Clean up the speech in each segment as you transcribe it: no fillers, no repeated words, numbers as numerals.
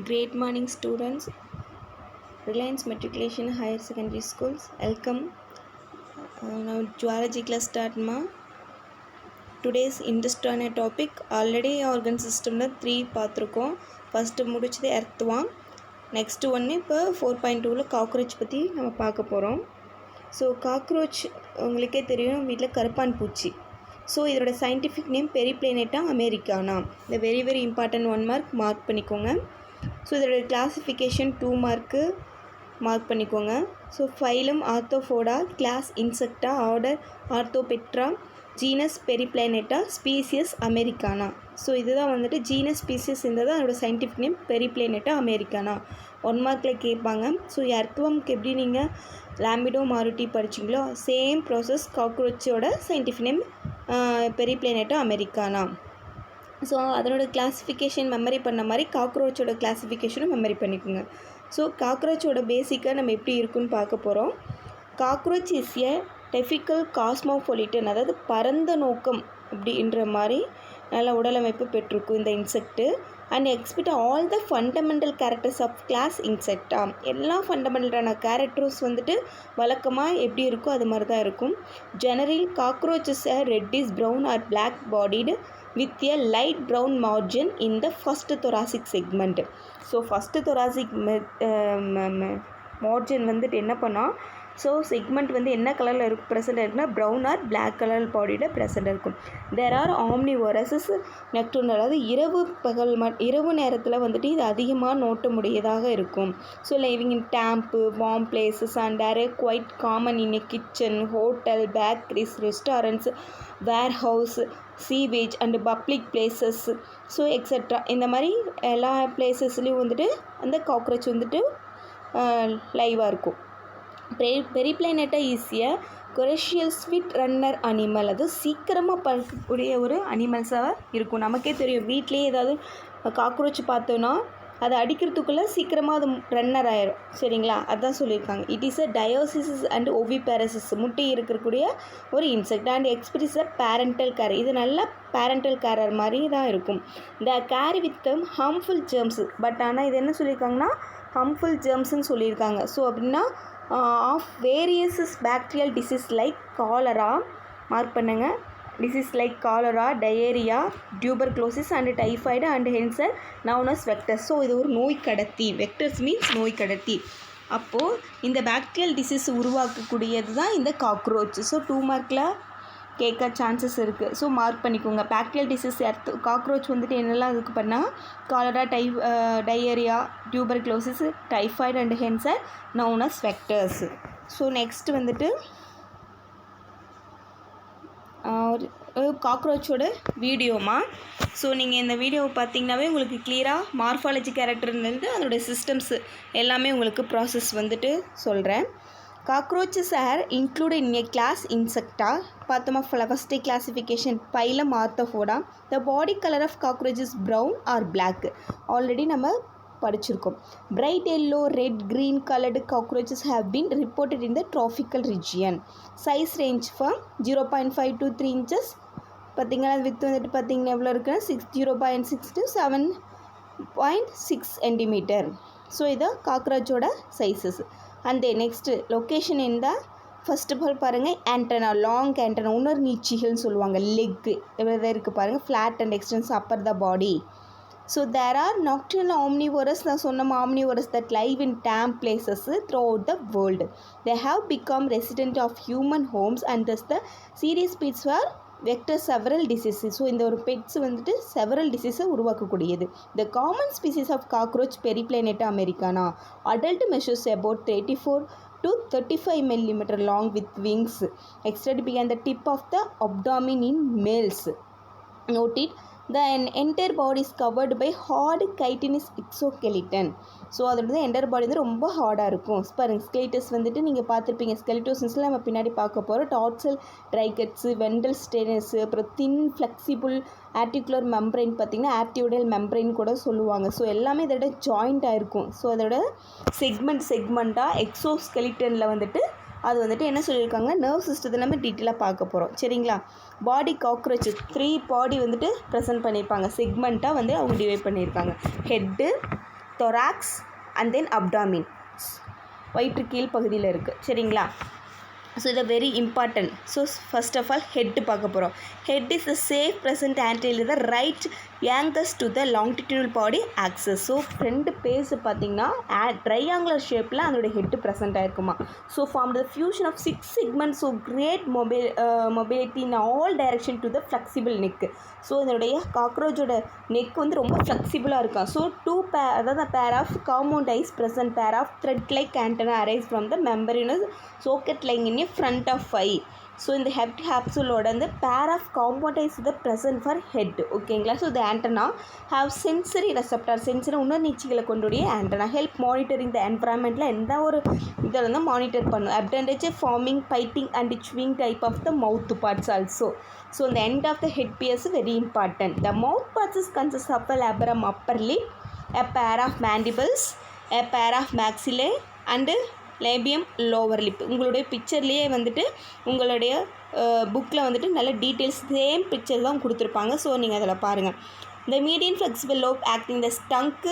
Great morning, students. Reliance Matriculation Higher Secondary Schools. Welcome. Now Zoology class start ma. Today's interest on a topic already organ system la 3 பார்த்திருக்கோம். First முடிச்சது earthworm. Next one இப்போ 4.2 ல cockroach பற்றி நம்ம பார்க்க போகிறோம். So cockroach உங்களுக்கே தெரியும் வீட்டில் கருப்பான் பூச்சி. ஸோ இதோட சயின்டிஃபிக் நேம் பெரிப்ளேனேட்டா அமெரிக்கானா. இந்த வெரி இம்பார்ட்டன்ட் 1 மார்க் பண்ணிக்கோங்க. ஸோ இதோட கிளாஸிஃபிகேஷன் 2 மார்க்கு மார்க் பண்ணிக்கோங்க. So phylum Arthropoda, class Insecta, order Orthoptera, genus Periplaneta, species americana. So இதுதான் வந்துட்டு ஜீனஸ் ஸ்பீசியஸ் இருந்தது அதோட சயின்டிஃபிக் நேம் பெரிப்ளேனேட்டா அமெரிக்கானா. 1 மார்க்கில் கேட்பாங்க. ஸோ எர்த்வர்ம்க்கு எப்படி நீங்கள் லாம்பிடோ மாருட்டி படிச்சிங்களோ சேம் ப்ராசஸ் காக்ரோச்சோட scientific name Periplaneta americana. So அதனோட கிளாஸிஃபிகேஷன் மெமரி பண்ண மாதிரி காக்ரோச்சோட கிளாஸிஃபிகேஷனும் மெமரி பண்ணிக்கோங்க. ஸோ காக்ரோச்சோட பேசிக்காக நம்ம எப்படி இருக்குன்னு பார்க்க போகிறோம். Cockroach is a typical cosmopolitan, அதாவது பரந்த நோக்கம் அப்படின்ற மாதிரி நல்ல உடலமைப்பு பெற்றிருக்கும் இந்த insect. And exhibit all the fundamental characters of class Insecta. எல்லா ஃபண்டமெண்டலான கேரக்டர்ஸ் வந்துட்டு வழக்கமாக எப்படி இருக்கோ அது மாதிரி தான் இருக்கும். General cockroaches reddish brown or black bodied with a light brown margin in the first thoracic segment. So first thoracic margin வந்துட்டு என்ன பண்ணால், ஸோ செக்மெண்ட் வந்து என்ன கலரில் இருக்கும் ப்ரெசென்ட் இருக்குன்னா ப்ரௌன் ஆர் பிளாக் கலர் பாடியில் ப்ரெசென்ட் இருக்கும். தேர் ஆர் ஆம்னிவோரஸஸ் நெக்டர்னல், அதாவது இரவு நேரத்தில் வந்துட்டு இது அதிகமாக நோட்டமுடையதாக இருக்கும். So living in damp warm places and are quite common in a kitchen, hotel, bakeries, restaurants, warehouse, sewage and public places, so extra. இந்த மாதிரி எல்லா பிளேசஸ்லேயும் வந்துட்டு அந்த காக்ரோச் வந்துட்டு லைவாக இருக்கும். Periplaneta is a cursorial swift runner animal, அது சீக்கிரமாக பறக்கக்கூடிய ஒரு அனிமல்ஸாக இருக்கும். நமக்கே தெரியும் வீட்லேயே ஏதாவது காக்ரோச் பார்த்தோன்னா அதை அடிக்கிறதுக்குள்ளே சீக்கிரமாக அது ரன்னர் ஆயிரும். சரிங்களா, அதுதான் சொல்லியிருக்காங்க. It is a dioecious and oviparous, முட்டை இருக்கக்கூடிய ஒரு insect. And exhibits a parental care, இது நல்ல பேரண்டல் கேரர் மாதிரி தான் இருக்கும். The carry with harmful germs, but ஆனால் இது என்ன சொல்லியிருக்காங்கன்னா ஹார்ம்ஃபுல் ஜெர்ம்ஸ்ன்னு சொல்லியிருக்காங்க. ஸோ அப்படின்னா of various bacterial disease like cholera, mark பண்ணுங்கள், disease like cholera, diarrhoea, tuberculosis and typhoid and hence known as vectors. So இது ஒரு நோய் கடத்தி. வெக்டர்ஸ் மீன்ஸ் நோய் கடத்தி. அப்போது இந்த பேக்டீரியல் டிசீஸ் உருவாக்கக்கூடியது தான் இந்த காக்ரோச். ஸோ 2 மார்க்கில் கேட்க சான்சஸ் இருக்குது. ஸோ மார்க் பண்ணிக்கோங்க. பேக்டீரியல் டிசீஸ் காக்ரோச் வந்துட்டு என்னெல்லாம் இதுக்கு பண்ணால் cholera, diarrhoea, tuberculosis, typhoid and hence known as vectors. So next வந்துட்டு காக்ரோச்சோட வீடியோமா. ஸோ நீங்கள் இந்த வீடியோவை பார்த்தீங்கன்னாவே உங்களுக்கு கிளியராக மார்ஃபாலஜி கேரக்டர்லேருந்து அதோட சிஸ்டம்ஸ் எல்லாமே உங்களுக்கு ப்ராசஸ் வந்துட்டு சொல்கிறேன். Cockroaches are included in a class Insecta. பார்த்தோமா first classification phylum Arthropoda. The body color of cockroach is brown or black. Already நம்ம படிச்சிருக்கோம். Bright yellow, red, green colored cockroaches have been reported in the tropical region. Size range from 0.5 to 3 inches. பார்த்தீங்கன்னா with வந்துட்டு பார்த்தீங்கன்னா எவ்வளோ இருக்குன்னா 0.6 to 7.6 centimeter. So இது காக்ரோச்சோட sizes. And then next location இந்த ஃபர்ஸ்ட் ஆஃப் ஆல் பாருங்கள் ஆண்டனா, லாங் ஆண்டனா, உணர் நீச்சிகள்னு சொல்லுவாங்க. லெக்கு எவ்வளோ இருக்குது பாருங்கள், flat and extends upper the body. So there are nocturnal omnivorous, நான் சொன்ன omnivorous that live in damp places throughout the world. They have become resident of human homes and thus the serious pests for vector several diseases. So இந்த ஒரு pests வந்துட்டு several டிசீஸை உருவாக்கக்கூடியது. The common species of cockroach Periplaneta americana. Adult measures about 34 to 35 millimeter long with wings extended behind the tip of the abdomen in males. Noted the entire body is covered by hard chitinous exoskeleton. So அதோட enter பாடி வந்து ரொம்ப ஹார்டாக இருக்கும். பாருங்கள் ஸ்கெலிட்டஸ் வந்துட்டு நீங்கள் பார்த்துருப்பீங்க. ஸ்கெலிட்டோசின்ஸில் நம்ம பின்னாடி பார்க்க போகிறோம். டார்சல் ட்ரைகட்ஸு, வென்ட்ரல் ஸ்டெனஸு, அப்புறம் தின் ஃப்ளெக்சிபிள் ஆர்டிகுலர் மெம்பரைன் பார்த்திங்கன்னா ஆர்டியோடல் மெம்பரைன் கூட சொல்லுவாங்க. ஸோ எல்லாமே இதோட ஜாயிண்ட்டாக இருக்கும். ஸோ அதோட செக்மெண்ட்டாக எக்ஸோஸ்கெலிட்டனில் வந்துட்டு அது வந்துட்டு என்ன சொல்லியிருக்காங்க, நர்வ் சிஸ்டத்தை நம்ம டீட்டெயிலாக பார்க்க போகிறோம். சரிங்களா, பாடி காக்ரோச் 3 பாடி வந்துட்டு ப்ரெசென்ட் பண்ணியிருப்பாங்க. செக்மெண்ட்டாக வந்து அவங்க டிவைட் பண்ணியிருக்காங்க. Head, thorax and then abdomen, வயிற்று கீழ் பகுதியில் இருக்குது. சரிங்களா? ஸோ இது very important. So first of all head பார்க்க போகிறோம். Head is the safe present anterior the right angles to the longitudinal body axis. So front face பார்த்திங்கன்னா ட்ரையாங்குலர் ஷேப்பில் அதோட ஹெட்டு ப்ரெசென்ட் ஆகிருக்குமா. So form the fusion of 6 segment. So great mobility in all direction to the flexible neck. So இதனுடைய காக்ரோச்சோட neck வந்து ரொம்ப ஃப்ளெக்சிபிளாக இருக்கும். ஸோ அதாவது pair of compound eyes present pair of thread like antenna arise from the membranous socket lying in front of eye. So இந்த head கேப்சூலோட வந்து pair of compound eyes the present for head. ஓகேங்களா? So the antenna have sensory receptor, sensory உணர்நீச்சிகளை கொண்டுடைய antenna help monitoring the என்வரான்மெண்ட்டில் எந்த ஒரு இதில் வந்து மானிட்டர் பண்ணும். Appendage forming biting and chewing type of the mouth parts also. So இந்த end of the head bears very important. The mouth parts is consist of a labrum upper lip, a pair of mandibles, a pair of maxillae and labium lower lip. உங்களுடைய பிக்சர்லேயே வந்துட்டு உங்களுடைய புக்கில் வந்துட்டு நல்ல details same picture தான் கொடுத்துருப்பாங்க. So நீங்கள் அதில் பாருங்கள். The median flexible lobe acting the tongue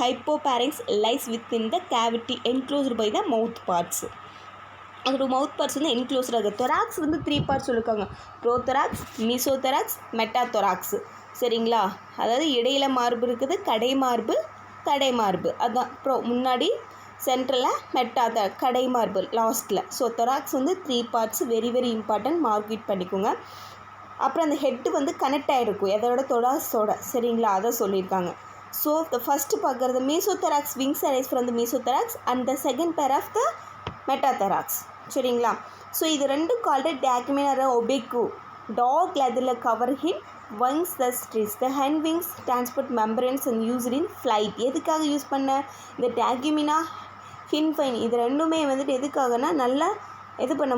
hypopharynx lies within the cavity enclosed by the mouth parts. அதோட மவுத் பார்ட்ஸ் வந்து என்க்ளோஸ்டாக இருக்குது. தொராக்ஸ் வந்து 3 பார்ட்ஸ் சொல்லியிருக்காங்க. ப்ரோதொராக்ஸ், மீசோதொராக்ஸ், மெட்டாதொராக்ஸ். சரிங்களா? அதாவது இடையில மார்பு இருக்குது, கடை மார்பு அதுதான் முன்னாடி சென்ட்ரலில் கடை மார்பு லாஸ்ட்டில். ஸோ தொராக்ஸ் வந்து 3 parts very very important, market பண்ணிக்கோங்க. அப்புறம் அந்த ஹெட்டு வந்து கனெக்ட் ஆகிருக்கும் எதோட தொராக்ஸோட. சரிங்களா? அதை சொல்லியிருக்காங்க. ஸோ த ஃபஸ்ட்டு பார்க்குறது mesothorax wings arise from the mesothorax and the second pair of the metathorax. சரிங்களா? ஸோ இது ரெண்டும் கால்டு டேக்மினா ஒபேக்கு டாக் லெதரில் cover hind wings the streets. The hind wings transport membranes and used in flight. எதுக்காக use பண்ண இந்த டேக்மினா ஹின்ஃபைன் இது ரெண்டுமே வந்துட்டு எதுக்காகனா நல்லா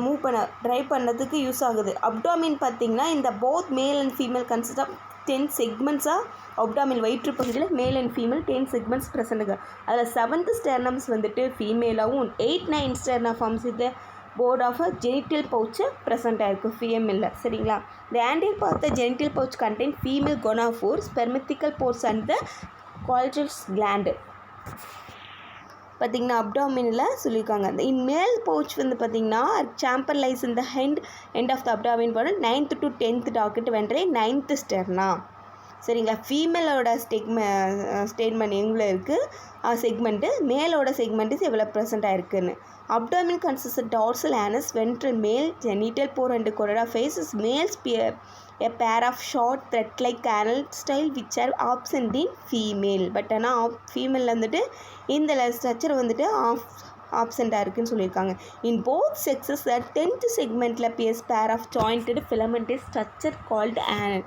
மூவ் பண்ண ட்ரைவ் பண்ணுறதுக்கு யூஸ் ஆகுது. அப்டாமின் பார்த்திங்கன்னா இந்த both male and female consist of 10 செக்மெண்ட்ஸாக அப்டாமின் வயிற்று பகுதியில் மேல் அண்ட் ஃபீமேல் 10 செக்மெண்ட்ஸ் ப்ரெசென்ட்டுங்க. அதில் 7th ஸ்டெர்னம்ஸ் வந்துட்டு ஃபீமேலாகவும் 8-9 ஸ்டெர்னா ஃபார்ம்ஸ் இது port of a genital pouch present ஆகிருக்கு ஃபீமேலில். சரிங்களா? The anterior part the genital pouch contain female gonopore spermathecal pores and the collateral gland. பார்த்திங்கன்னா அப்டாமினில் சொல்லியிருக்காங்க. இன் மேல் பவுச் வந்து பார்த்திங்கன்னா சாம்பர் லைஸ் இந்த எண்ட் ஆஃப் த அப்டாமின் போட 9th to 10th docket வென்ட்ரே 9th ஸ்டெர்னா. சரிங்களா? ஃபீமேலோட ஸ்டேட்மெண்ட் எங்கே இருக்குது செக்மெண்ட்டு, மேலோட செக்மெண்ட்ஸ் எவ்வளோ ப்ரெசென்ட் ஆகிருக்குன்னு. Abdomen consist dorsal anus ventral male genital pore and கொரடா ஃபேஸ் males a pair of short thread like canal style which are absent in female. But ஆனால் ஃபீமேலில் வந்துட்டு இந்த ஸ்ட்ரக்சர் வந்துட்டு ஆப்சென்ட்டாக இருக்குதுன்னு சொல்லியிருக்காங்க. இன் போத் செக்ஸஸ் த 10th செக்மெண்ட்டில் bears pair of jointed filamentous structure called anal.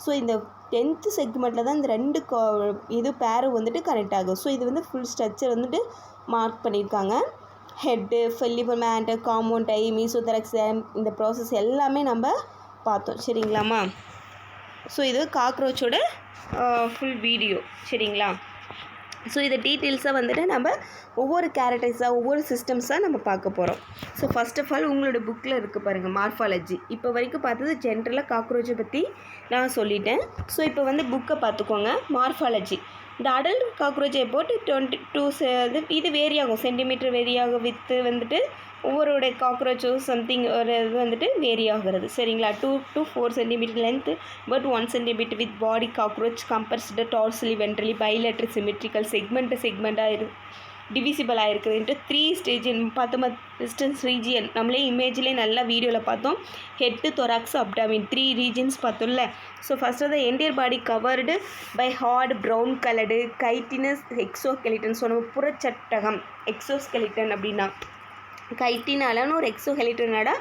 So இந்த 10th செக்மெண்ட்டில் தான் இந்த 2 இது பேரும் வந்துட்டு கனெக்ட் ஆகும். ஸோ இது வந்து ஃபுல் ஸ்ட்ரக்சர் வந்துட்டு மார்க் பண்ணியிருக்காங்க. ஹெட்டு, ஃபெல்லிபர் மேண்ட், காம்பவுண்ட் ஐ, மீசோதொராக்ஸ் இந்த ப்ராசஸ் எல்லாமே நம்ம பார்த்தோம். சரிங்களாம்மா? ஸோ இது காக்ரோச்சோட ஃபுல் வீடியோ. சரிங்களா? ஸோ இதை டீட்டெயில்ஸாக வந்துட்டு நம்ம ஒவ்வொரு கேரக்டர்ஸாக ஒவ்வொரு சிஸ்டம்ஸாக நம்ம பார்க்க போகிறோம். ஸோ ஃபஸ்ட் ஆஃப் ஆல் உங்களோட புக்கில் இருக்குது பாருங்கள் மார்ஃபாலஜி. இப்போ வரைக்கும் பார்த்தது ஜென்ரலாக காக்ரோச்சை பற்றி நான் சொல்லிட்டேன். ஸோ இப்போ வந்து புக்கை பார்த்துக்கோங்க. மார்ஃபாலஜி இந்த அடல்ட் காக்ரோச் about 22 இது வேரி ஆகும், சென்டிமீட்டர் வேரி ஆகும். வித்து வந்துட்டு ஒவ்வொருடைய காக்ரோச்சும் சம்திங் ஒரு இது வந்துட்டு வேரி ஆகிறது. சரிங்களா? 2 to 4 centimeter length but 1 centimeter width body cockroach compressed dorsally ventrally bilateral symmetrical செக்மெண்ட்டாக டிவிசிபிள் ஆகிருக்குது இன்ட்டு 3 ஸ்டேஜ் பார்த்தோம். டிஸ்டன்ஸ் ரீஜியன் நம்மளே இமேஜ்லேயே நல்லா வீடியோவில் பார்த்தோம். ஹெட்டு, தொராக்ஸ், அப்டாமின் 3 ரீஜன்ஸ் பார்த்தோம்ல. ஸோ ஃபஸ்ட்டு தான் entire body covered by hard brown coloured chitinous exoskeleton. So நம்ம புறச்சட்டகம் எக்ஸோஸ்கெலிட்டன் அப்படின்னா கைட்டினாலன்னு ஒரு எக்ஸோஸ்கெலிட்டனோட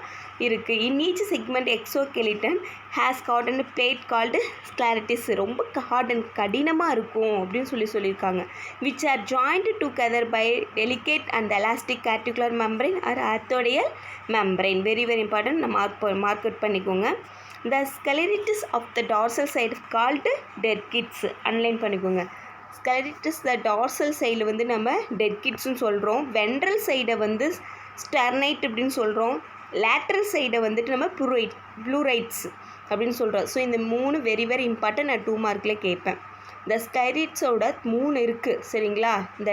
இருக்குது. In each segment exoskeleton has got and plate called sclerites. ரொம்ப ஹார்ட் அண்ட் கடினமாக இருக்கும் அப்படின்னு சொல்லியிருக்காங்க. Which are joint together by delicate and elastic articular membrane or arthrodial membrane. Very very important, நம்ம மார்க்கெட் பண்ணிக்கோங்க. The sclerites of the dorsal side called tergites. Underline பண்ணிக்கோங்க. Sclerites த dorsal சைடில் வந்து நம்ம டெட் கிட்ஸ்னு சொல்கிறோம். வென்ட்ரல் சைடை வந்து ஸ்டெர்னைட் அப்படின்னு சொல்கிறோம். லேட்ரல் சைடை வந்துட்டு நம்ம ப்ளூரைட்ஸ் அப்படின்னு சொல்கிறோம். ஸோ இந்த 3 வெரி வெரி இம்பார்ட்டன்ட். நான் 2 மார்க்கில் கேட்பேன். இந்த ஸ்டைரிட்ஸோட 3 இருக்குது சரிங்களா. இந்த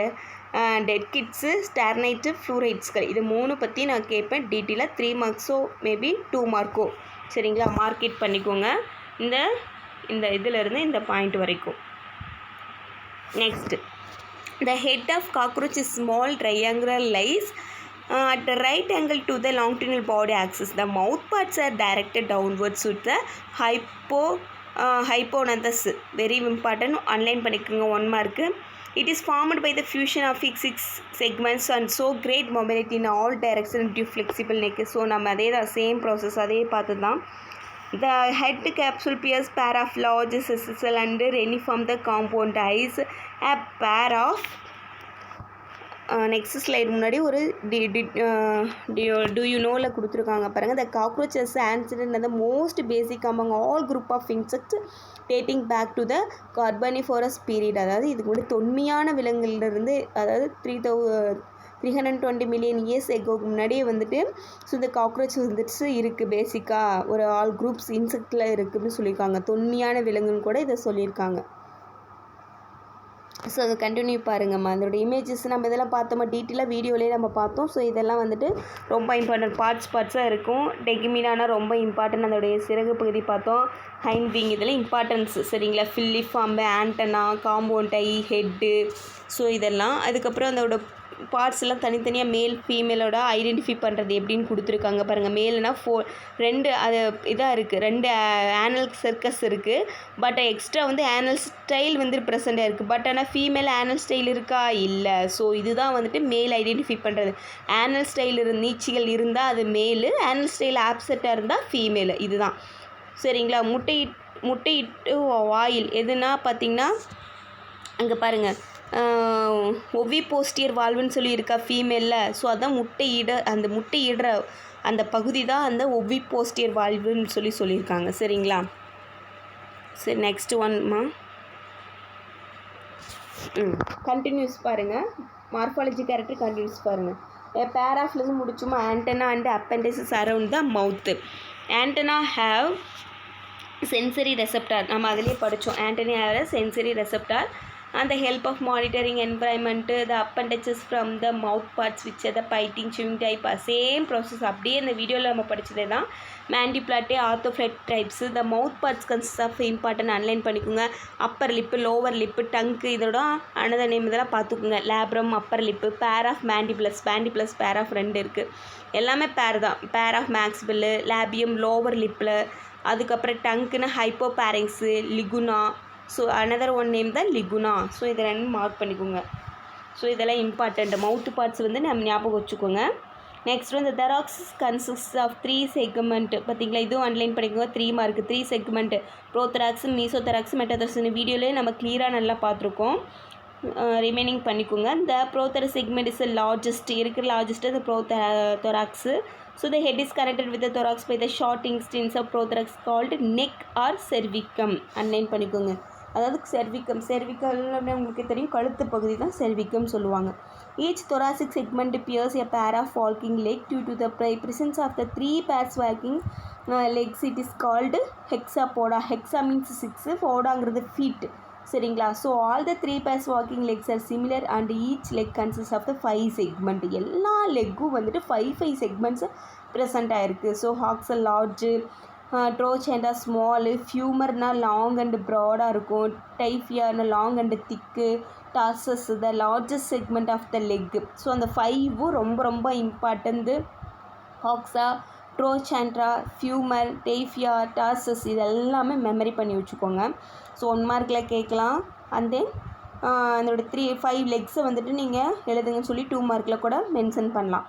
டெட் கிட்ஸு, ஸ்டெர்னைட்டு, ஃப்ளூரைட்ஸ்கள் இது 3 பற்றி நான் கேட்பேன் டீட்டெயிலாக. 3 மார்க்ஸோ மேபி 2 மார்க்கோ சரிங்களா. மார்க்கெட் பண்ணிக்கோங்க இந்த இந்த இதிலேருந்து இந்த பாயிண்ட் வரைக்கும். Next, the head of cockroach is small triangular lies at the right angle to the longitudinal body axis. The mouth parts are directed downwards with the hypogonadus. Very important, online பண்ணிக்கோங்க 1 mark. It is formed by the fusion of 6 segments and so great mobility in all directions due flexible neck. So நம்ம அதே தான் same process அதே பார்த்து தான். The head capsule pairs pair of large cell and reniform the compound eyes. A pair of next slide முன்னாடி ஒரு do you knowவில் கொடுத்துருக்காங்க பாருங்கள். The cockroach is considered the most basic among all group of insects dating back to the Carboniferous period. அதாவது இதுக்கு முன்னாடி தொன்மையான விலங்குகளிலிருந்து அதாவது 320 million years எகோக்கு முன்னாடியே வந்துட்டு ஸோ இந்த காக்ரோச் வந்துட்டு இருக்குது. பேசிக்காக ஒரு ஆல் குரூப்ஸ் இன்செக்டில் இருக்குதுன்னு சொல்லியிருக்காங்க. தொன்மையான விலங்குன்னு கூட இதை சொல்லியிருக்காங்க. ஸோ அதை கண்டினியூ பாருங்கம்மா. அதோட இமேஜஸ் நம்ம இதெல்லாம் பார்த்தோமா டீட்டெயிலாக வீடியோலேயே நம்ம பார்த்தோம். ஸோ இதெல்லாம் வந்துட்டு ரொம்ப இம்பார்ட்டன்ட் பார்ட்ஸாக இருக்கும். டெக்மினானா ரொம்ப இம்பார்ட்டன்ட். அதோடைய சிறகு பகுதி பார்த்தோம். ஹைண்ட் விங் இதெல்லாம் இம்பார்ட்டன்ஸ் சரிங்களா. ஃபில்லிஃபார்ம்பு, ஆண்டனா, காம்பவுண்ட் ஐ, ஹெட்டு ஸோ இதெல்லாம். அதுக்கப்புறம் அதோட பார்ட்ஸ் எல்லாம் தனித்தனியாக மேல் ஃபீமேலோட ஐடென்டிஃபை பண்ணுறது எப்படின்னு கொடுத்துருக்காங்க பாருங்கள். மேல்னா 2 அது இதாக இருக்குது, 2 ஆனல் சர்க்கஸ் இருக்குது. பட் எக்ஸ்ட்ரா வந்து ஆனல் ஸ்டைல் வந்து ப்ரெசென்ட்டாக இருக்குது. பட் ஆனால் ஃபீமேல் ஆனல் ஸ்டைல் இருக்கா இல்லை. ஸோ இதுதான் வந்துட்டு மேல் ஐடென்டிஃபை பண்ணுறது. ஆனல் ஸ்டைல் நீச்சிகள் இருந்தால் அது மேலு, ஆனல் ஸ்டைல் ஆப்செட்டாக இருந்தால் ஃபீமேலு. இதுதான் சரிங்களா. முட்டையிட்டு வாயில் எதுனா பார்த்திங்கன்னா அங்கே பாருங்கள் ஒவி போஸ்டியர் வால்வுன்னு சொல்லி இருக்கா ஃபீமேலில். ஸோ அதான் முட்டையிடுற அந்த பகுதி தான் அந்த ஒவி போஸ்டியர் வால்வுன்னு சொல்லியிருக்காங்க சரிங்களா. சரி நெக்ஸ்ட் ஒன்மா கண்டினியூஸ் பாருங்கள். மார்ஃபாலஜி கேரக்டர் கண்டினியூஸ் பாருங்கள். பேராஃப்லேருந்து முடிச்சுமா. ஆண்டனா அண்ட் அப்பெண்டிசஸ் அரவுண்ட் த மவுத்து. Antenna have sensory receptor. நம்ம அதிலே படித்தோம். Antenna have sensory receptor and the help of monitoring environment. The appendages from the mouth parts which are the biting, chewing type same process. அப்படியே இந்த வீடியோவில் நம்ம படித்ததே தான். மேண்டிபிளாட்டே ஆர்த்தோஃப்ளைட் types. the mouth parts consist of important underline பண்ணிக்கோங்க. Upper lip, lower lip, tongue இதோட அனதர் நேம் இதெல்லாம் பார்த்துக்குங்க. Labrum, upper lip, pair of mandibles pair of 2 இருக்குது. எல்லாமே பேர் தான். Pair of maxilla, labium lower லிப்பில், அதுக்கப்புறம் டங்குன்னு ஹைப்போபேரிங்ஸு, லிகுனா. ஸோ அனதர் ஒன் நேம் தான் லிகுனா. ஸோ இதை 2 மார்க் பண்ணிக்கோங்க. ஸோ இதெல்லாம் இம்பார்ட்டண்ட். மவுத் பார்ட்ஸ் வந்து நம்ம ஞாபகம் வச்சுக்கோங்க. நெக்ஸ்ட் வந்து தெராக்ஸ் கன்சிஸ்ட் ஆஃப் 3 செக்மெண்ட். பார்த்தீங்களா, இதுவும் அன்லைன் பண்ணிக்கோங்க. 3 மார்க்கு. 3 செக்மெண்ட் ப்ரோத்தராக்ஸ், மீசோதராக்ஸ், மெட்டாதராக்ஸ். இந்த வீடியோலேயே நம்ம கிளியராக நல்லா பார்த்துருக்கோம். ரிமைனிங் பண்ணிக்கோங்க. இந்த ப்ரோத்தரஸ் செக்மெண்ட் இஸ் லார்ஜஸ்ட் இந்த ப்ரோத்தராக்ஸு. So the head is connected with the thorax by the short intestines of prothorax called neck or cervicum. அன்லைன் பண்ணிக்கோங்க. அதாவது செர்விக்கம்னு உங்களுக்கு தெரியும். கழுத்து பகுதி தான் செர்விக்கம் சொல்லுவாங்க. Each thoracic segment bears a pair of walking legs. Due to the presence of the 3 pairs walking legs, it is called hexapoda. Hexa means 6, போடாங்கிறது feet சரிங்களா. So all the 3 pairs walking legs are similar and each leg consists of the 5 segment. எல்லா லெக்கும் வந்துட்டு 5 segments present ஆகிருக்கு. So coxa large, trochanter small, ஃபியூமர்னா long and ப்ராடாக இருக்கும், டைஃபியானா long and thick, tarsus the largest segment of the leg. So அந்த 5 ரொம்ப இம்பார்ட்டன்ட்டு. ஹாக்ஸா, ட்ரோச்செண்ட்ரா, ஃபியூமர், டெய்ஃபியா, டார்சஸ் இது எல்லாமே மெமரி பண்ணி வச்சுக்கோங்க. ஸோ 1 மார்க்கில் கேட்கலாம். அண்ட் தென் அதோட 5 லெக்ஸை வந்துட்டு நீங்கள் எழுதுங்கன்னு சொல்லி 2 மார்க்கில் கூட மென்ஷன் பண்ணலாம்.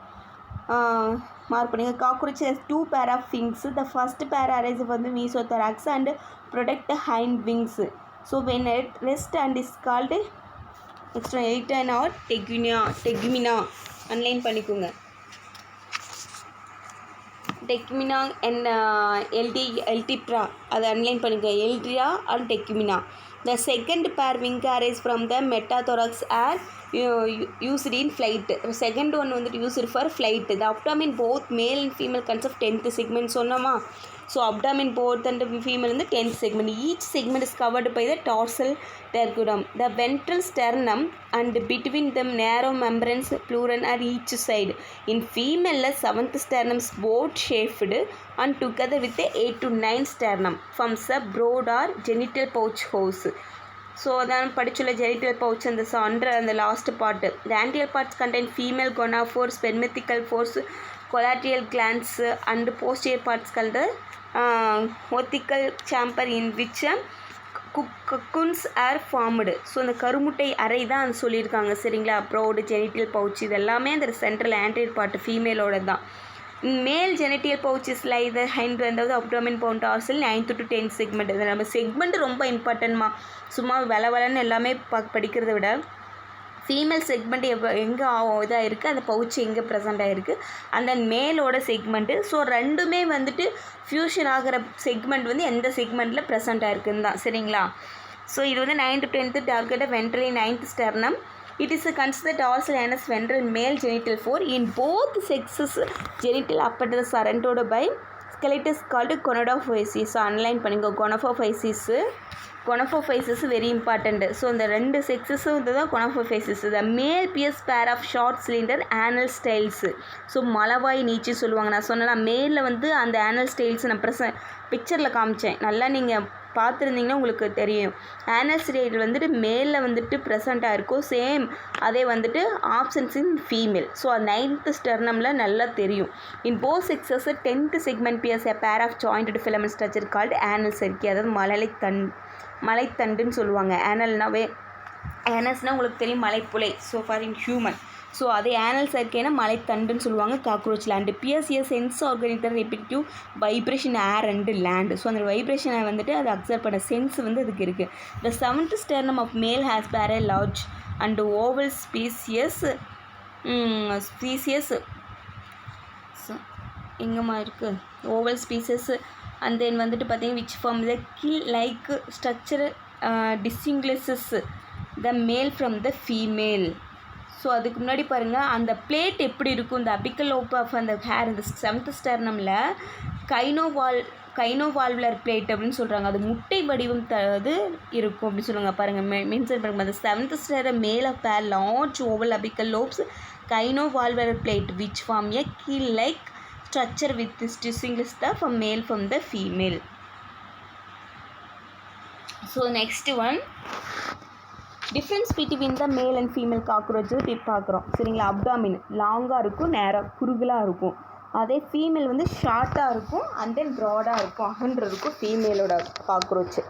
மார்க் பண்ணிங்க. Cockroach has 2 pair of wings. The first pair arises from the mesothorax and protect the hind wings. So when it rests and is called next 8 and or tegmina அன்லைன் பண்ணிக்கோங்க. டெக்மினா and எல்டிப்ரா அது அன்லைன் பண்ணிக்கோங்க. எல்ட்ரியா and டெக்மினா. The second pair wing arise from the metathorax are used in flight. Second one வந்துட்டு used for flight. The abdomen both male and female consists of 10th segment சொன்னோமா. So abdomen both and female வந்து 10th segment. Each segment is covered by the dorsal terculum. The ventral sternum and between them narrow membranes pleuron at each side. In female 7th sternum is boat shaped and together with the 8 to 9 sternum forms a broad or genital pouch hose. So அதான் படிச்சுள்ள genital pouch அந்த அந்த last part. The anterior parts contain female gonaphore, spermatical force, collateral glands and posterior parts called the otical chamber in which cocoons are formed. So அந்த கருமுட்டை அறை தான் அது சொல்லியிருக்காங்க சரிங்களா. ப்ரோடு ஜெனிட்டல் பவுச் இது எல்லாமே அந்த சென்ட்ரல் ஆன்டீரியர் பார்ட் ஃபீமேலோட தான். Male genital pouches lie the hind அதாவது abdomen bound dorsal 9th to 10th segment. இது நம்ம செக்மெண்ட் ரொம்ப இம்பார்ட்டன்ட்மா. சும்மா வளன்னு எல்லாமே படிக்கிறத விட ஃபீமேல் செக்மெண்ட் எங்கே இதாக இருக்குது, அந்த பவுச் எங்கே ப்ரெசென்ட் ஆகிருக்கு, அந்த மேலோட செக்மெண்ட்டு. ஸோ ரெண்டுமே வந்துட்டு ஃப்யூஷன் ஆகிற செக்மெண்ட் வந்து எந்த செக்மெண்ட்டில் ப்ரெசென்ட் ஆகிருக்குன்னு தான் சரிங்களா. ஸோ இது வந்து 9th to 10th டார்கெட்டை ventrally 9th sternum. It is considered dorsal anus ventral male genital for in both sexes genital apparatus surrounded by skeleton called gonadophysis. So அன்லைன் பண்ணிங்க gonadophysis வெரி இம்பார்ட்டண்ட். ஸோ இந்த ரெண்டு செக்ஸஸும் வந்து தான் gonadophysis. The male bears pair of short cylinder anal styles. So மலவாய் நீச்சு சொல்லுவாங்க. நான் சொன்னேன் மேலில் வந்து அந்த ஆனல் ஸ்டைல்ஸ் நான் பிக்சரில் காமிச்சேன், நல்லா நீங்கள் பார்த்துருந்தீங்கன்னா உங்களுக்கு தெரியும். ஆனல் ஸ்டைல் வந்துட்டு மேலில் வந்துட்டு ப்ரெசண்ட்டாக இருக்கும். சேம் அதே வந்துட்டு options in female. So 9th sternumல நல்லா தெரியும். In both sexes 10th segment bears a pair of jointed filament structure called anal cerci. அதாவது மலைத்தண்டுன்னு சொல்லுவாங்க. ஆனல்ஸ்னால் உங்களுக்கு தெரியும் மலைப்புலை. So for in human so அதே ஆனல் சர்க்கேனா மலைத்தண்டுன்னு சொல்லுவாங்க காக்ரோச்சில். அண்டு பிஎஸ்சிய சென்ஸ் ஆர்கனித்தர் repetitive vibration air and land. So அந்த வைப்ரேஷனை வந்துட்டு அதை அப்சர்வ் பண்ண சென்ஸ் வந்து அதுக்கு இருக்குது. The 7th sternum of male has pair a large and oval species எங்கேம்மா இருக்குது ஓவல் ஸ்பீசஸ். அண்ட் தென் வந்துட்டு பார்த்தீங்கன்னா which form the keel like structure distinguishes the male from the female. So அதுக்கு முன்னாடி பாருங்கள் அந்த பிளேட் எப்படி இருக்கும், இந்த அபிக்கல் லோப் ஆஃப் அந்த ஹேர் இந்த 7th sternumல கைனோவால்வுலர் பிளேட் அப்படின்னு சொல்கிறாங்க. அது முட்டை வடிவம் இருக்கும் அப்படின்னு சொல்லுவாங்க. பாருங்கள் மென்ஷன் பண்ணுங்க. அந்த 7th sternum male of pair large oval apical lobes gynovalvular plate which form a keel like structure with distinguish the male from the female. So next one difference between the male and female cockroach பார்க்குறோம் சரிங்களா. அப்டாமின் லாங்காக இருக்கும், நேராக குறுகலாக இருக்கும். அதே female வந்து ஷார்ட்டாக இருக்கும் அண்ட் தென் ப்ராடாக இருக்கும், அகன்று இருக்கும் ஃபீமேலோட காக்ரோச்.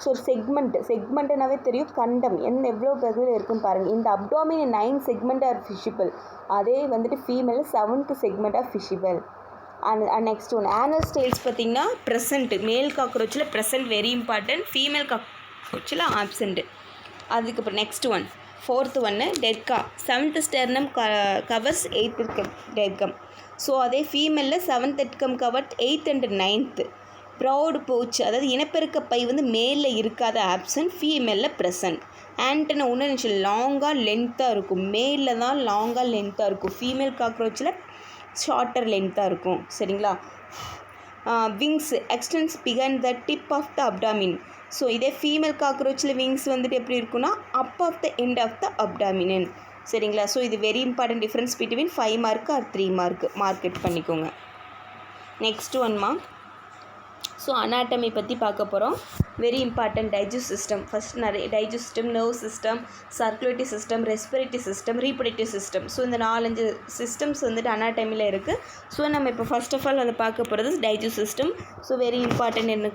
ஸோ செக்மெண்ட்னாவே தெரியும் கண்டம் எவ்வளோ பகுதியில் இருக்குன்னு பாருங்கள். இந்த அப்டாமின் 9 segment ஆர் ஃபிஷிபிள். அதே வந்துட்டு female 7th segment are visible. And next one anal styles பார்த்திங்கன்னா ப்ரெசண்ட். மேல் காக்ரோச்சில் ப்ரெசண்ட் வெரி இம்பார்ட்டன்ட், ஃபீமேல் காக்ரோச்சில் ஆப்சண்ட்டு. அதுக்கப்புறம் நெக்ஸ்ட் ஒன் 4th ஒன்று terga. 7th sternum covers 8th tergum. So அதே ஃபீமேலில் 7th tergum covered 8th and 9th. Brood pouch அதாவது இனப்பெருக்க by வந்து மேலில் இருக்காத ஆப்சன்ட், ஃபீமேலில் ப்ரெசன்ட். ஆண்டனை ஒன்று லாங்காக லென்த்தாக இருக்கும், மேலில் தான் லாங்காக லென்த்தாக இருக்கும், ஃபீமேல் காக்ரோச்சில் ஷார்ட்டர் லென்த்தாக இருக்கும் சரிங்களா. Wings extends behind the tip of the abdomen. So இதே ஃபீமேல் காக்ரோச்சில் விங்ஸ் வந்துட்டு எப்படி இருக்குன்னா up of the end of the அப்டாமினன் சரிங்களா. ஸோ இது very important difference between 5 mark or 3 mark mark it பண்ணிக்கோங்க. நெக்ஸ்ட் ஒன்மா ஸோ அனாட்டமி பற்றி பார்க்க போகிறோம். Very important digest system. First நிறைய digest system, nerve system, circulatory system, respiratory system, reproductive system. So இந்த 4-5 சிஸ்டம்ஸ் வந்துட்டு அனாட்டமியில் இருக்குது. ஸோ நம்ம இப்போ ஃபர்ஸ்ட் ஆஃப் ஆல் அதை பார்க்க போகிறது digest system. So very important என்ன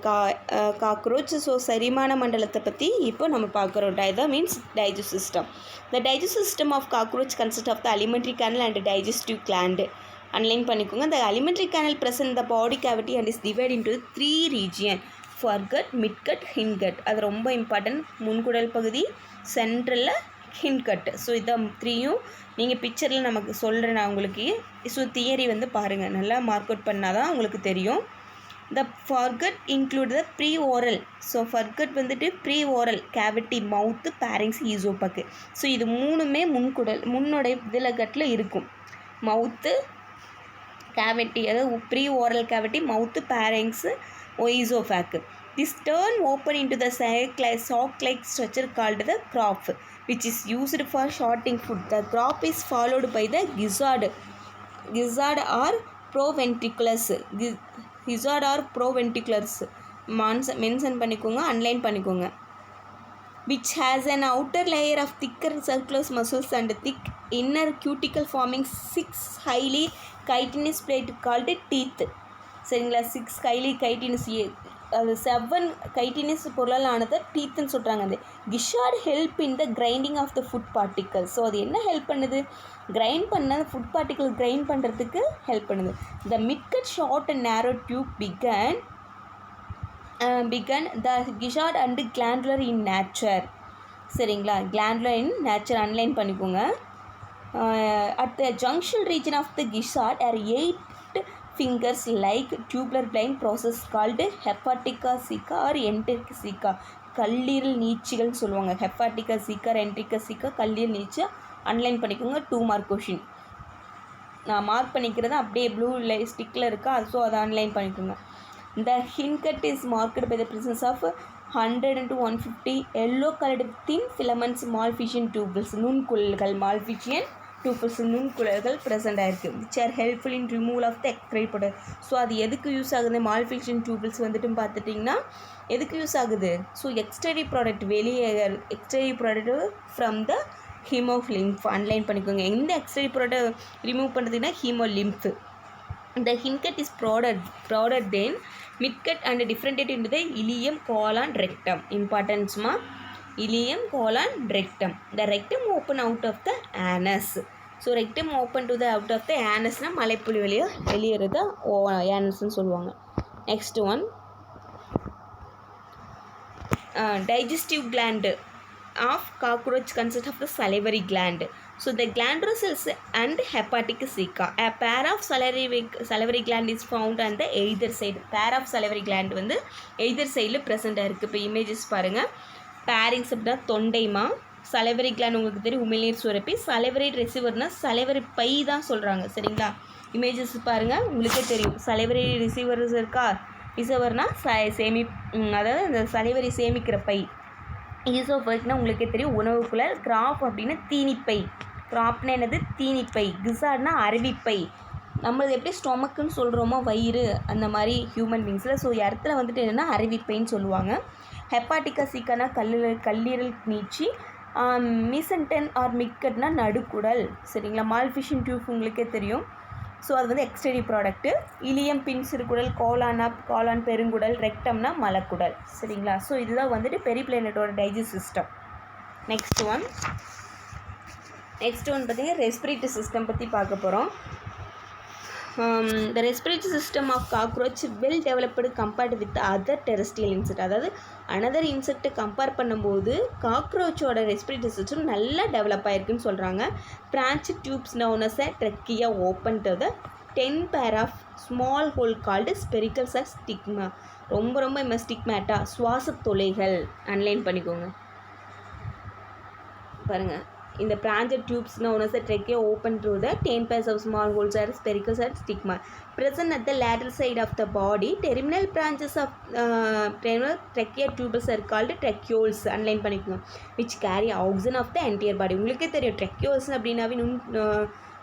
காக்ரோச். ஸோ செரிமான மண்டலத்தை பற்றி இப்போ நம்ம பார்க்குறோம். that means digestive system. The digestive system of cockroach consists of the alimentary canal and digestive gland. அன்லைன் பண்ணிக்கோங்க. The alimentary canal present in the body cavity and is divided into 3 regions: foregut, midgut, hindgut. அது ரொம்ப important. முன்குடல் பகுதி, சென்ட்ரலில் ஹிண்ட்கட். So இதை 3யும் நீங்கள் பிக்சரில் நமக்கு சொல்கிறேன் நான் உங்களுக்கு. ஸோ தியரி வந்து பாருங்கள், நல்லா மார்க் அவுட் பண்ணால் தான் உங்களுக்கு தெரியும். The foregut include the pre-oral. So foregut வந்துட்டு pre-oral cavity, மவுத்து, pharynx, ஈசோபக்கு. ஸோ இது 3மே முன்னுடைய இதில் கட்டில் இருக்கும். மவுத்து, கேவிட்டி, அதாவது ப்ரீ ஓரல் கேவிட்டி, மவுத்து, bearings, ஓயிசோஃபேக். This turn open into the sock-like structure called the crop, which is used for shorting food. The crop is followed by the gizzard or proventriculus. Gizzard or proventriculus mention பண்ணிக்கோங்க, அன்லைன் பண்ணிக்கோங்க. Which has an outer layer of thicker circular muscles and thick inner cuticle forming 6 highly chitinous plate called teeth. சரிங்களா, 6 highly chitinous, அது 7 chitinous பொருளானது டீத்துன்னு சொல்கிறாங்க. அது gizzard help in the grinding of the food particle. So அது என்ன help பண்ணுது? Grind பண்ண ஃபுட் பார்ட்டிகல் கிரைண்ட் பண்ணுறதுக்கு ஹெல்ப் பண்ணுது. The midgut short and narrow tube began the gizzard and glandular in nature. சரிங்களா, glandular in nature அன்லைன் பண்ணிக்கோங்க. At the junction region of the gizzard are 8 fingers like tubular blind process called hepatica ceca or enterica ceca. கல்லீரல் நீட்சிகள்னு சொல்லுவாங்க. ஹெப்பாட்டிகா சீக்கா, என்ட்ரிகா சீக்கா, கல்லீரல் நீச்சி அன்லைன் பண்ணிக்கோங்க. 2 mark question. நான் mark பண்ணிக்கிறது அப்படியே blue ஸ்டிக்கில் இருக்கா, ஸோ அதை அன்லைன் பண்ணிக்கோங்க. The hindgut is marked by the presence of 100 to 150 yellow colored thin filaments malphizian tubules. நுண்குழல்கள், malphizian tubules, நுண்குழல்கள் present ஆயிருக்கு. which are helpful in removal of the external product. So அது எதுக்கு use ஆகுது? malphizian tubules வந்துட்டு பார்த்துட்டிங்கன்னா எதுக்கு use ஆகுது? So external product, வெளியே external product from the haemolymph underline பண்ணிக்கோங்க. எந்த எக்ஸ்டர்னல் ப்ராடக்ட் ரிமூவ் பண்ணுறதுன்னா haemolymph. The hindgut is broader than midgut and differentiated into the ileum, colon, rectum. Importance ma, ileum, colon, rectum. The rectum open out of the anus. So rectum open to the out of the anus na மலைப்புழு வெளியேறது anus ன்னு சொல்லுவாங்க. Next one, digestive gland of cockroach consists of the salivary gland. So the glandular cells and hepatic ceca. A pair of salivary gland is found on the either side. Pair of salivary gland வந்து either sideல present ஆயிருக்கு. இப்போ images பாருங்க. Bearings அப்படின்னா தொண்டைமா, salivary gland உங்களுக்கு தெரியும் உமிழ்நீர் சுரப்பி, salivary receiverனா salivary by தான் சொல்கிறாங்க. சரிங்களா, இமேஜஸ் பாருங்கள் உங்களுக்கே தெரியும். salivary receivers இருக்கா, ரிசீவர்னா அதாவது இந்த salivary சேமிக்கிற பை. ஈசோஃபேக்னா உங்களுக்கே தெரியும் உணவுக்குழல். கிராப் அப்படின்னா தீனிப்பை. கிராப்னா என்னது? தீனிப்பை. கிசார்ட்னா அருவிப்பை. நம்மளது எப்படி ஸ்டொமக்குன்னு சொல்கிறோமோ வயிறு, அந்த மாதிரி ஹியூமன் பீங்ஸில். ஸோ இடத்துல வந்துட்டு என்னென்னா அருவிப்பைன்னு சொல்லுவாங்க. ஹெப்பாட்டிக்கா சீக்கானா கல்லீரல் நீச்சி. மீசன்டன் ஆர் மிட்கட்னா நடுக்குடல். சரிங்களா, மால்ஃபிஷியன் டியூப் உங்களுக்கே தெரியும். ஸோ அது வந்து எக்ஸ்டர்னல் ப்ராடக்ட்டு. இலியம் பின் சிறுகுடல், காளான் பெருங்குடல், ரெக்டம்னா மலக்குடல். சரிங்களா, ஸோ இதுதான் வந்துட்டு பெரிப்ளேனட்டோட டைஜஸ்ட் சிஸ்டம். நெக்ஸ்ட் ஒன் பார்த்தீங்கன்னா ரெஸ்பிரேட்டரி சிஸ்டம் பற்றி பார்க்க போகிறோம். The respiratory system of cockroach well developed compared with other terrestrial insect. அதாவது அனதர் இன்செக்ட் கம்பேர் பண்ணும்போது காக்ரோச்சோட ரெஸ்பிரேட்டரி சிஸ்டம் நல்லா டெவலப் ஆகிருக்குன்னு சொல்கிறாங்க. Branch tubes known as a trachea open to the 10 pair of small hole called spiracles or stigma. ரொம்ப stigmata சுவாச துளைகள் அன்லைன் பண்ணிக்கோங்க. பாருங்கள், இந்த branching tubes known as the trachea open through the 10 pairs of small holes or spiracles or stigma present at the lateral side of the body. Terminal branches of trachea tubules are called tracheoles அன்லைன் பண்ணிக்கோங்க. which carry oxygen of the entire body. உங்களுக்கே தெரியும் tracheoles அப்படின்னாவே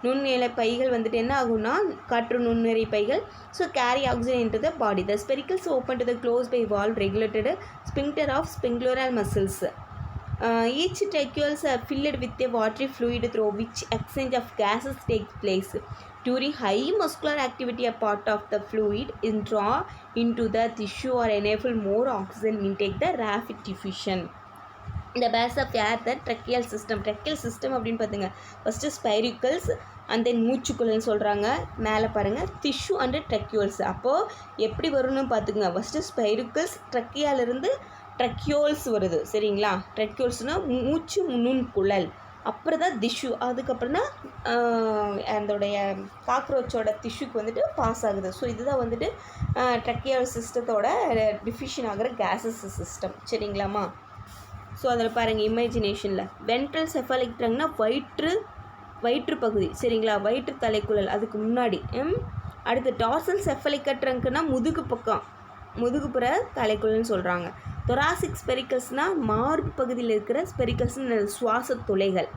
நுண்ணிலை பைகள் வந்துட்டு என்ன ஆகும்னா காற்று நுண்ணுயிரி பைகள். So carry oxygen into the body. The spiracles open to the close by valve regulated sphincter of sphincter muscles. Each tracheoles are filled with a watery fluid through which exchange of gases takes place. During high muscular activity, a part of the fluid is drawn into the tissue or enable more oxygen intake, the rapid diffusion. The base of air, the tracheal system. Tracheal system அப்படின்னு பார்த்துங்க, first ஸ்பைரிக்கல்ஸ் and then மூச்சுக்குள்ளன்னு சொல்கிறாங்க. மேலே பாருங்கள் tissue and ட்ரக்கியோல்ஸ். அப்போது எப்படி வரும்னு பார்த்துக்குங்க. First ஸ்பைரிக்கல்ஸ், ட்ரக்கியாலிருந்து ட்ரக்கியோல்ஸ் வருது. சரிங்களா, ட்ரக்கியோல்ஸ்னால் மூச்சு நுண்குழல். அப்புறம் தான் டிஷ்யூ, அதுக்கப்புறம் தான் அதோடைய காக்ரோச்சோட டிஷ்யூக்கு வந்துட்டு பாஸ் ஆகுது. ஸோ இதுதான் வந்துட்டு ட்ரக்கியல் சிஸ்டத்தோட டிஃபியூஷன் ஆகிற கேஸஸ் சிஸ்டம். சரிங்களாம்மா, ஸோ அதில் பாருங்கள் இமேஜினேஷனில் வென்ட்ரல் செஃபாலிக் ட்ரங்க்னா வயிற்று பகுதி. சரிங்களா, வயிற்று தலைக்குழல் அதுக்கு முன்னாடி. அடுத்து டார்சல் செஃபலிக்கல் ட்ரங்க்னா முதுகுப்புற தலைக்குள்னு சொல்கிறாங்க. தொராசிக் ஸ்பெரிக்கல்ஸ்னால் மார்பு பகுதியில் இருக்கிற ஸ்பெரிக்கல்ஸ்னு சுவாச துளைகள்.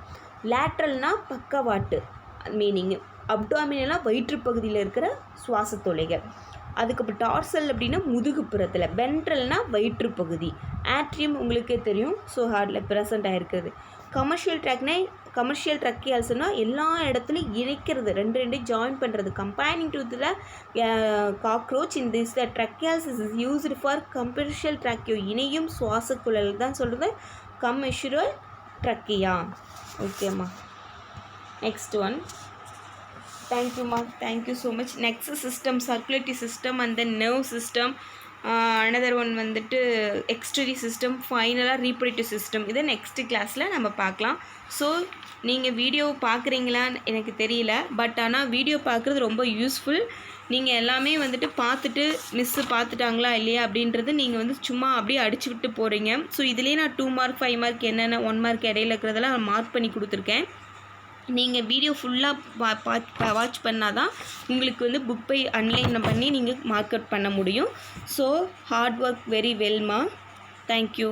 லேட்ரல்னால் பக்கவாட்டு மீனிங்கு. அப்டாமினலாக வயிற்று பகுதியில் இருக்கிற சுவாச துளைகள். அதுக்கப்புறம் டார்சல் அப்படின்னா முதுகுப்புறத்தில். வென்ட்ரல்னால் வயிற்று பகுதி. ஆட்ரியம் உங்களுக்கே தெரியும், ஸோ ஹார்ட்டில் ப்ரெசண்ட் ஆகிருக்குது. கமர்ஷியல் ட்ரக்கியால்ஸ்னால் எல்லா இடத்துலையும் இணைக்கிறது, ரெண்டு ஜாயின் பண்ணுறது. கம்பைனிங் டுத்தில் cockroach in this tracheoles is used for commercial trachea. இணையும் சுவாச குழல் தான் சொல்கிறது கமர்ஷியல் ட்ரக்கியா. ஓகேம்மா. Next one. தேங்க்யூம்மா, thank you so much. Next system circulatory system and then nerve system. Another one வந்துட்டு எக்ஸ்டரி சிஸ்டம், ஃபைனலாக ரீப்ரொடக்டிவ் சிஸ்டம். இதை நெக்ஸ்ட் கிளாஸில் நம்ம பார்க்கலாம். ஸோ நீங்கள் வீடியோ பார்க்குறீங்களான்னு எனக்கு தெரியல, பட் ஆனால் வீடியோ பார்க்குறது ரொம்ப யூஸ்ஃபுல். நீங்கள் எல்லாமே வந்துட்டு பார்த்துட்டு மிஸ்ஸு பார்த்துட்டாங்களா இல்லையா அப்படின்றது நீங்கள் வந்து சும்மா அப்படியே அடிச்சு விட்டு போகிறீங்க. ஸோ இதுலேயே நான் 2 மார்க் 5 மார்க் என்னென்ன 1 மார்க் இடையில இருக்கிறதெல்லாம் நான் மார்க் பண்ணி கொடுத்துருக்கேன். நீங்கள் வீடியோ ஃபுல்லாக வாட்ச் பண்ணால் தான் உங்களுக்கு வந்து புக்கை அன்லைன் பண்ணி நீங்கள் மார்க் அவுட் பண்ண முடியும். ஸோ ஹார்ட் ஒர்க் வெரி வெல்மா. தேங்க்யூ.